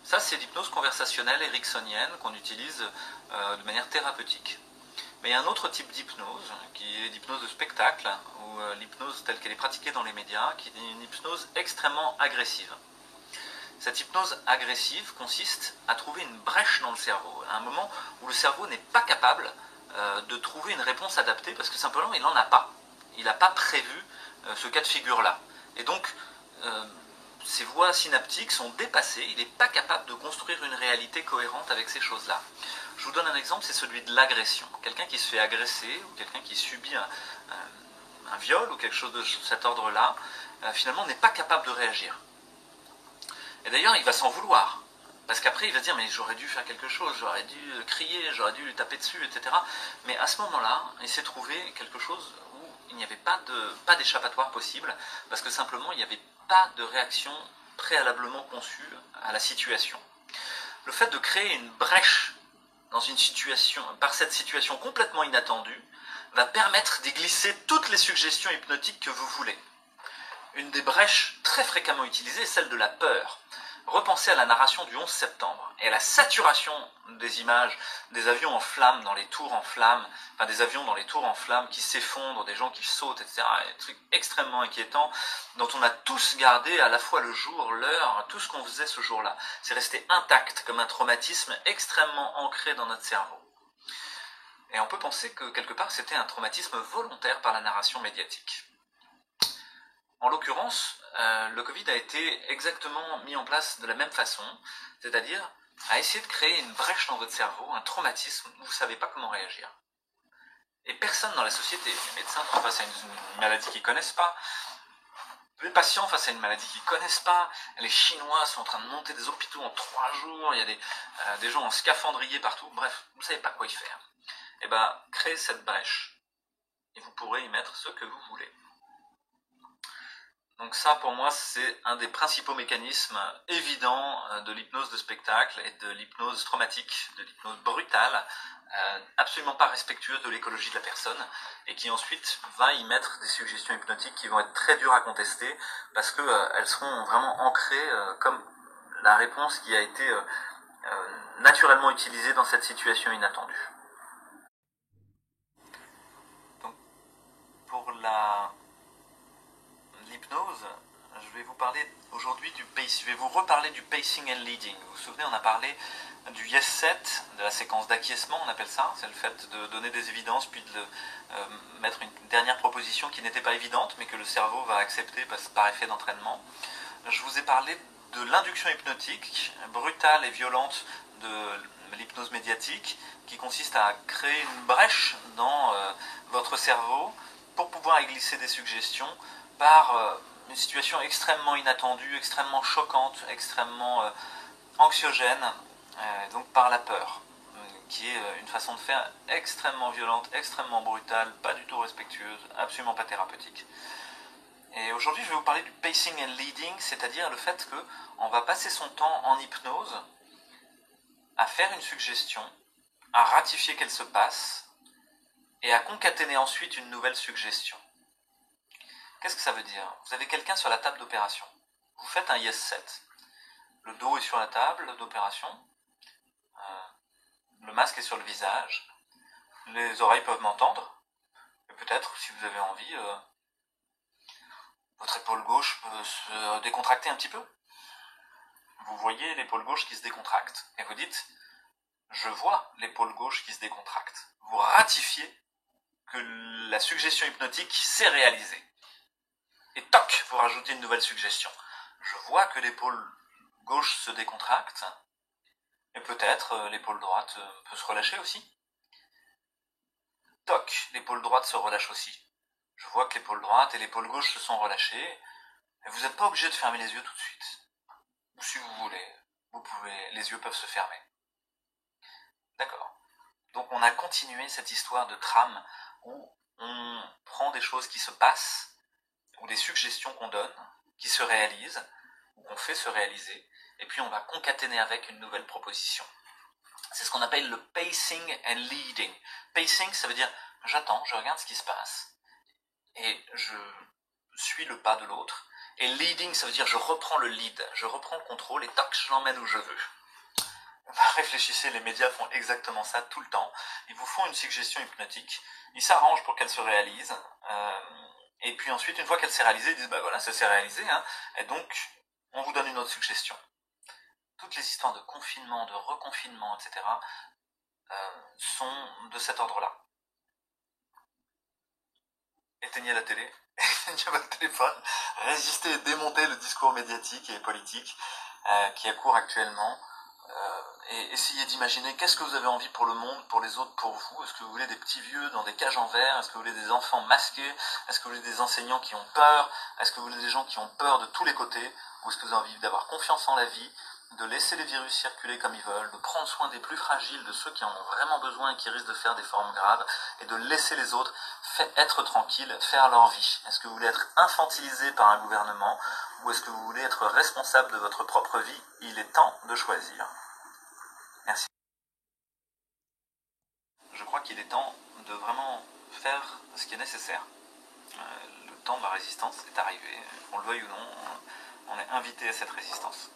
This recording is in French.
Ça, c'est l'hypnose conversationnelle ericksonienne qu'on utilise de manière thérapeutique. Mais il y a un autre type d'hypnose, qui est l'hypnose de spectacle, ou l'hypnose telle qu'elle est pratiquée dans les médias, qui est une hypnose extrêmement agressive. Cette hypnose agressive consiste à trouver une brèche dans le cerveau, à un moment où le cerveau n'est pas capable de trouver une réponse adaptée, parce que simplement il n'en a pas. Il n'a pas prévu ce cas de figure-là. Et donc, ces voies synaptiques sont dépassées, il n'est pas capable de construire une réalité cohérente avec ces choses-là. Je vous donne un exemple, c'est celui de l'agression. Quelqu'un qui se fait agresser, ou quelqu'un qui subit un viol, ou quelque chose de cet ordre-là, finalement n'est pas capable de réagir. Et d'ailleurs, il va s'en vouloir. Parce qu'après, il va se dire, mais j'aurais dû faire quelque chose, j'aurais dû crier, j'aurais dû lui taper dessus, etc. Mais à ce moment-là, il s'est trouvé quelque chose où il n'y avait pas d'échappatoire possible, parce que simplement, il n'y avait pas de réaction préalablement conçue à la situation. Le fait de créer une brèche dans une situation, par cette situation complètement inattendue, va permettre d'y glisser toutes les suggestions hypnotiques que vous voulez. Une des brèches très fréquemment utilisées est celle de la peur. Repensez à la narration du 11 septembre et à la saturation des images des avions en flammes dans les tours en flammes, enfin des avions dans les tours en flammes qui s'effondrent, des gens qui sautent, etc. Des trucs extrêmement inquiétants dont on a tous gardé à la fois le jour, l'heure, tout ce qu'on faisait ce jour-là. C'est resté intact comme un traumatisme extrêmement ancré dans notre cerveau. Et on peut penser que quelque part c'était un traumatisme volontaire par la narration médiatique. En l'occurrence, le Covid a été exactement mis en place de la même façon, c'est-à-dire à essayer de créer une brèche dans votre cerveau, un traumatisme où vous ne savez pas comment réagir. Et personne dans la société, les médecins sont face à une maladie qu'ils ne connaissent pas, les patients face à une maladie qu'ils ne connaissent pas, les Chinois sont en train de monter des hôpitaux en 3 jours, il y a des gens en scaphandrier partout, bref, vous ne savez pas quoi y faire. Et bien, créez cette brèche, et vous pourrez y mettre ce que vous voulez. Donc ça, pour moi, c'est un des principaux mécanismes évidents de l'hypnose de spectacle et de l'hypnose traumatique, de l'hypnose brutale, absolument pas respectueuse de l'écologie de la personne, et qui ensuite va y mettre des suggestions hypnotiques qui vont être très dures à contester, parce qu'elles seront vraiment ancrées comme la réponse qui a été naturellement utilisée dans cette situation inattendue. Donc, pour l'hypnose, je vais vous parler aujourd'hui je vais vous reparler du pacing and leading. Vous vous souvenez, on a parlé du yes set, de la séquence d'acquiescement, on appelle ça. C'est le fait de donner des évidences, puis de mettre une dernière proposition qui n'était pas évidente, mais que le cerveau va accepter par effet d'entraînement. Je vous ai parlé de l'induction hypnotique, brutale et violente de l'hypnose médiatique, qui consiste à créer une brèche dans votre cerveau pour pouvoir y glisser des suggestions par une situation extrêmement inattendue, extrêmement choquante, extrêmement anxiogène, donc par la peur, qui est une façon de faire extrêmement violente, extrêmement brutale, pas du tout respectueuse, absolument pas thérapeutique. Et aujourd'hui, je vais vous parler du pacing and leading, c'est-à-dire le fait qu'on va passer son temps en hypnose à faire une suggestion, à ratifier qu'elle se passe, et à concaténer ensuite une nouvelle suggestion. Qu'est-ce que ça veut dire? Vous avez quelqu'un sur la table d'opération. Vous faites un yes set. Le dos est sur la table d'opération. Le masque est sur le visage. Les oreilles peuvent m'entendre. Et peut-être, si vous avez envie, votre épaule gauche peut se décontracter un petit peu. Vous voyez l'épaule gauche qui se décontracte. Et vous dites, je vois l'épaule gauche qui se décontracte. Vous ratifiez que la suggestion hypnotique s'est réalisée. Et toc, vous rajoutez une nouvelle suggestion. Je vois que l'épaule gauche se décontracte, et peut-être l'épaule droite peut se relâcher aussi. Toc, l'épaule droite se relâche aussi. Je vois que l'épaule droite et l'épaule gauche se sont relâchées, et vous n'êtes pas obligé de fermer les yeux tout de suite. Ou si vous voulez, les yeux peuvent se fermer. D'accord. Donc on a continué cette histoire de trame où on prend des choses qui se passent, ou des suggestions qu'on donne, qui se réalisent, ou qu'on fait se réaliser, et puis on va concaténer avec une nouvelle proposition. C'est ce qu'on appelle le pacing and leading. Pacing, ça veut dire j'attends, je regarde ce qui se passe, et je suis le pas de l'autre, Et leading, ça veut dire je reprends le lead, je reprends le contrôle et tac, je l'emmène où je veux. Réfléchissez, les médias font exactement ça tout le temps. Ils vous font une suggestion hypnotique, ils s'arrangent pour qu'elle se réalise, et puis ensuite, une fois qu'elle s'est réalisée, ils disent bah voilà, ça s'est réalisé, hein, et donc on vous donne une autre suggestion. Toutes les histoires de confinement, de reconfinement, etc., sont de cet ordre-là. Éteignez la télé, éteignez votre téléphone, résistez et démontez le discours médiatique et politique qui a cours actuellement. Et essayez d'imaginer qu'est-ce que vous avez envie pour le monde, pour les autres, pour vous. Est-ce que vous voulez des petits vieux dans des cages en verre? Est-ce que vous voulez des enfants masqués? Est-ce que vous voulez des enseignants qui ont peur? Est-ce que vous voulez des gens qui ont peur de tous les côtés? Ou est-ce que vous avez envie d'avoir confiance en la vie, de laisser les virus circuler comme ils veulent, de prendre soin des plus fragiles, de ceux qui en ont vraiment besoin et qui risquent de faire des formes graves, et de laisser les autres être tranquilles, faire leur vie? Est-ce que vous voulez être infantilisé par un gouvernement, ou est-ce que vous voulez être responsable de votre propre vie? Il est temps de choisir. Merci. Je crois qu'il est temps de vraiment faire ce qui est nécessaire. Le temps de la résistance est arrivé, qu'on le veuille ou non, on est invité à cette résistance.